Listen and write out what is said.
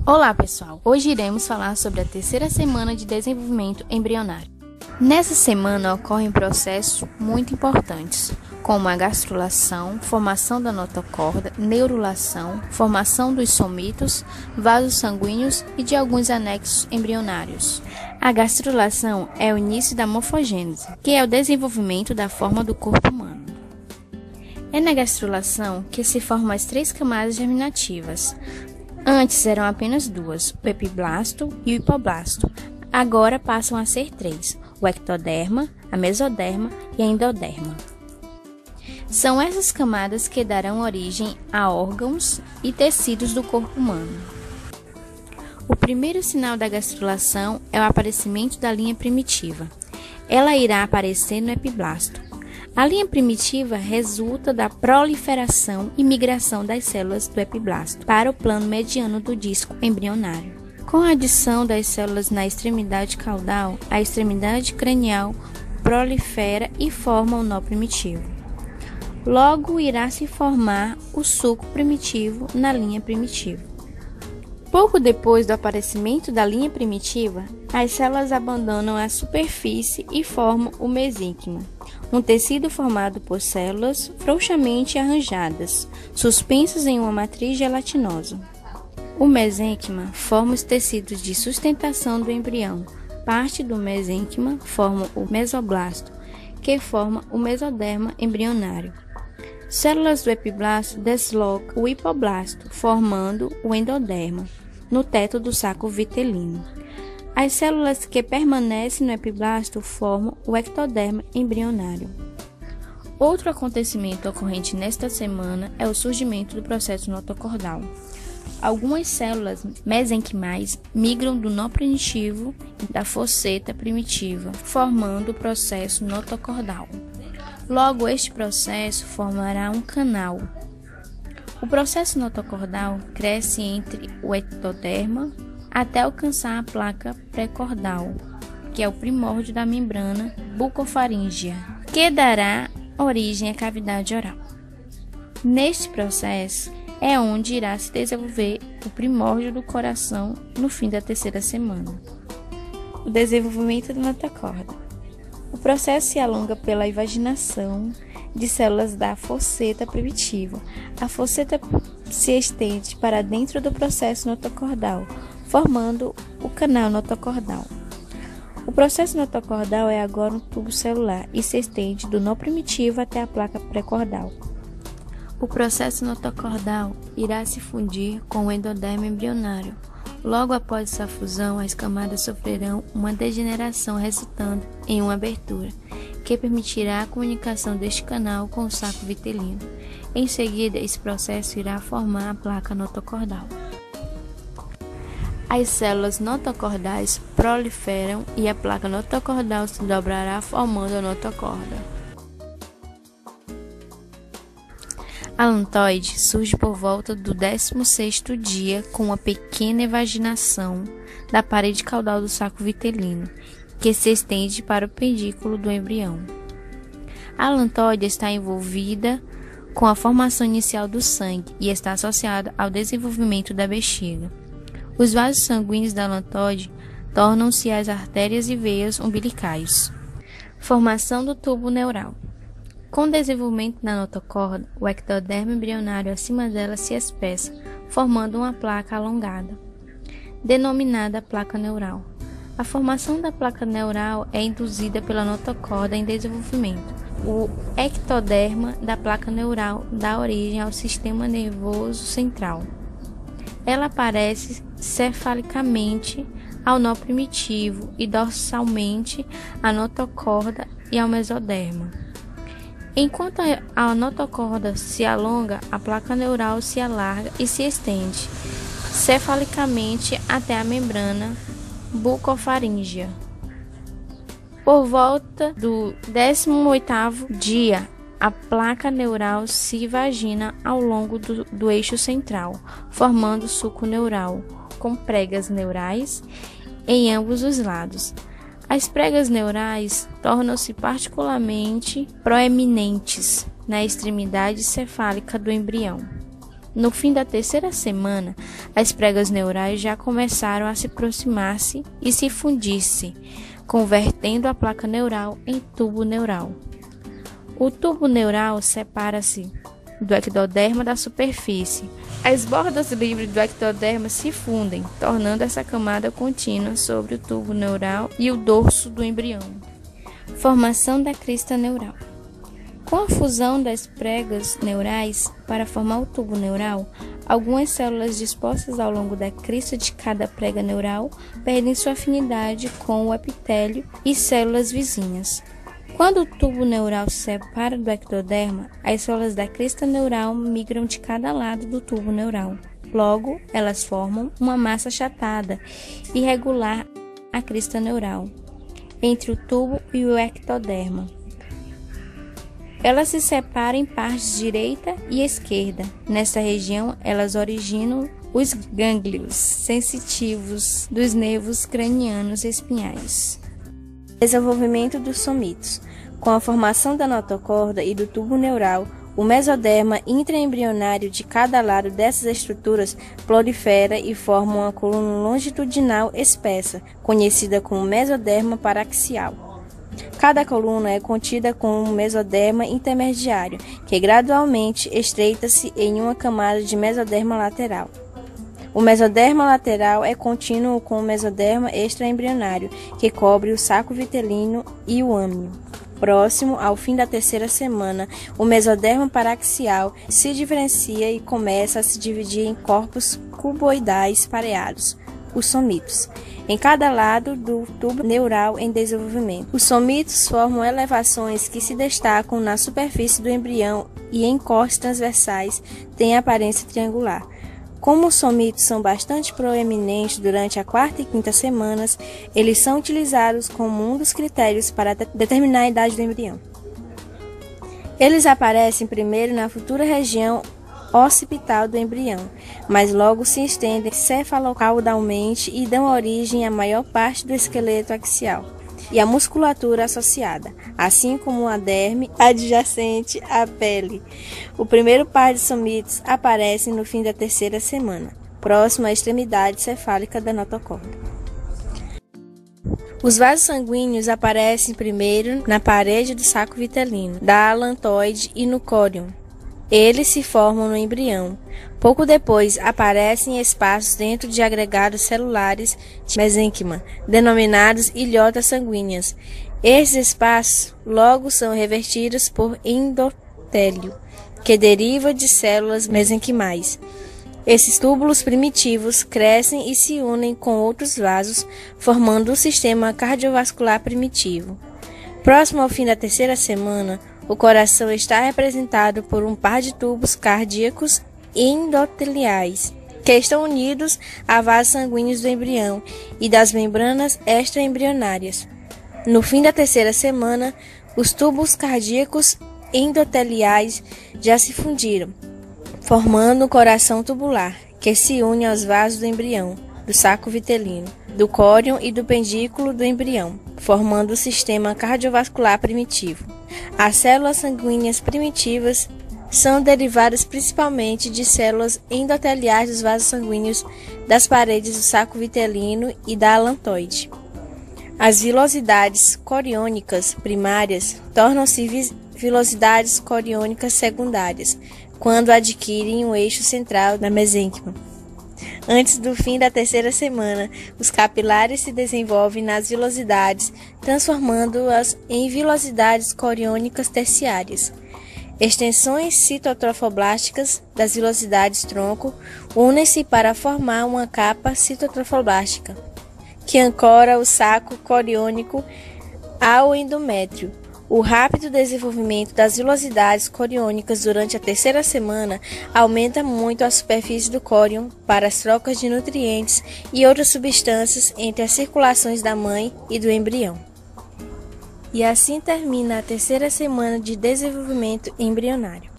Olá pessoal, hoje iremos falar sobre a terceira semana de desenvolvimento embrionário. Nessa semana ocorrem processos muito importantes, como a gastrulação, formação da notocorda, neurulação, formação dos somitos, vasos sanguíneos e de alguns anexos embrionários. A gastrulação é o início da morfogênese, que é o desenvolvimento da forma do corpo humano. É na gastrulação que se formam as 3 camadas germinativas. Antes eram apenas 2, o epiblasto e o hipoblasto. Agora passam a ser 3, o ectoderma, a mesoderma e a endoderma. São essas camadas que darão origem a órgãos e tecidos do corpo humano. O primeiro sinal da gastrulação é o aparecimento da linha primitiva. Ela irá aparecer no epiblasto. A linha primitiva resulta da proliferação e migração das células do epiblasto para o plano mediano do disco embrionário. Com a adição das células na extremidade caudal, a extremidade cranial prolifera e forma o nó primitivo. Logo irá se formar o sulco primitivo na linha primitiva. Pouco depois do aparecimento da linha primitiva, as células abandonam a superfície e formam o mesênquima, um tecido formado por células frouxamente arranjadas, suspensas em uma matriz gelatinosa. O mesênquima forma os tecidos de sustentação do embrião. Parte do mesênquima forma o mesoblasto, que forma o mesoderma embrionário. Células do epiblasto deslocam o hipoblasto, formando o endoderma, no teto do saco vitelino. As células que permanecem no epiblasto formam o ectoderma embrionário. Outro acontecimento ocorrente nesta semana é o surgimento do processo notocordal. Algumas células mesenquimais migram do nó primitivo e da fosseta primitiva, formando o processo notocordal. Logo, este processo formará um canal. O processo notocordal cresce entre o ectoderma até alcançar a placa pré-cordal, que é o primórdio da membrana bucofaríngea, que dará origem à cavidade oral. Neste processo é onde irá se desenvolver o primórdio do coração no fim da terceira semana. O desenvolvimento da notocorda. O processo se alonga pela invaginação de células da fosseta primitiva. A fosseta se estende para dentro do processo notocordal, formando o canal notocordal. O processo notocordal é agora um tubo celular e se estende do nó primitivo até a placa pré-cordal. O processo notocordal irá se fundir com o endoderma embrionário. Logo após essa fusão, as camadas sofrerão uma degeneração resultando em uma abertura, que permitirá a comunicação deste canal com o saco vitelino. Em seguida, esse processo irá formar a placa notocordal. As células notocordais proliferam e a placa notocordal se dobrará formando a notocorda. A lantoide surge por volta do 16º dia com uma pequena evaginação da parede caudal do saco vitelino, que se estende para o pedículo do embrião. A lantoide está envolvida com a formação inicial do sangue e está associada ao desenvolvimento da bexiga. Os vasos sanguíneos da lantoide tornam-se as artérias e veias umbilicais. Formação do tubo neural. Com o desenvolvimento da notocorda, o ectoderma embrionário acima dela se espessa, formando uma placa alongada, denominada placa neural. A formação da placa neural é induzida pela notocorda em desenvolvimento. O ectoderma da placa neural dá origem ao sistema nervoso central. Ela aparece cefalicamente ao nó primitivo e dorsalmente à notocorda e ao mesoderma. Enquanto a notocorda se alonga, a placa neural se alarga e se estende cefalicamente até a membrana bucofaríngea. Por volta do 18º dia, a placa neural se vagina ao longo do eixo central, formando sulco neural, com pregas neurais em ambos os lados. As pregas neurais tornam-se particularmente proeminentes na extremidade cefálica do embrião. No fim da terceira semana, as pregas neurais já começaram a se aproximar-se e se fundir-se, convertendo a placa neural em tubo neural. O tubo neural separa-se do ectoderma da superfície. As bordas livres do ectoderma se fundem, tornando essa camada contínua sobre o tubo neural e o dorso do embrião. Formação da crista neural. Com a fusão das pregas neurais para formar o tubo neural, algumas células dispostas ao longo da crista de cada prega neural perdem sua afinidade com o epitélio e células vizinhas. Quando o tubo neural se separa do ectoderma, as células da crista neural migram de cada lado do tubo neural. Logo, elas formam uma massa achatada, irregular à crista neural, entre o tubo e o ectoderma. Elas se separam em partes direita e esquerda. Nesta região, elas originam os gânglios sensitivos dos nervos cranianos espinhais. Desenvolvimento dos somitos. Com a formação da notocorda e do tubo neural, o mesoderma intraembrionário de cada lado dessas estruturas prolifera e forma uma coluna longitudinal espessa, conhecida como mesoderma paraxial. Cada coluna é contida com um mesoderma intermediário, que gradualmente estreita-se em uma camada de mesoderma lateral. O mesoderma lateral é contínuo com o mesoderma extraembrionário, que cobre o saco vitelino e o âmnio. Próximo ao fim da terceira semana, o mesoderma paraxial se diferencia e começa a se dividir em corpos cuboidais pareados, os somitos, em cada lado do tubo neural em desenvolvimento. Os somitos formam elevações que se destacam na superfície do embrião e em cortes transversais têm aparência triangular. Como os somitos são bastante proeminentes durante a quarta e quinta semanas, eles são utilizados como um dos critérios para determinar a idade do embrião. Eles aparecem primeiro na futura região occipital do embrião, mas logo se estendem cefalocaudalmente e dão origem à maior parte do esqueleto axial e à musculatura associada, assim como a derme adjacente à pele. O primeiro par de somitos aparece no fim da terceira semana, próximo à extremidade cefálica da notocorda. Os vasos sanguíneos aparecem primeiro na parede do saco vitelino, da alantoide e no córion. Eles se formam no embrião. Pouco depois, aparecem espaços dentro de agregados celulares de mesênquima, denominados ilhotas sanguíneas. Esses espaços logo são revertidos por endotélio, que deriva de células mesenquimais. Esses túbulos primitivos crescem e se unem com outros vasos, formando o sistema cardiovascular primitivo. Próximo ao fim da terceira semana, o coração está representado por um par de tubos cardíacos endoteliais, que estão unidos a vasos sanguíneos do embrião e das membranas extraembrionárias. No fim da terceira semana, os tubos cardíacos endoteliais já se fundiram, formando um coração tubular, que se une aos vasos do embrião, do saco vitelino, do córion e do pendículo do embrião, formando o sistema cardiovascular primitivo. As células sanguíneas primitivas são derivadas principalmente de células endoteliais dos vasos sanguíneos das paredes do saco vitelino e da alantoide. As vilosidades coriônicas primárias tornam-se vilosidades coriônicas secundárias, quando adquirem um eixo central na mesênquima. Antes do fim da terceira semana, os capilares se desenvolvem nas vilosidades, transformando-as em vilosidades coriônicas terciárias. Extensões citotrofoblásticas das vilosidades tronco unem-se para formar uma capa citotrofoblástica, que ancora o saco coriônico ao endométrio. O rápido desenvolvimento das vilosidades coriônicas durante a terceira semana aumenta muito a superfície do córion para as trocas de nutrientes e outras substâncias entre as circulações da mãe e do embrião. E assim termina a terceira semana de desenvolvimento embrionário.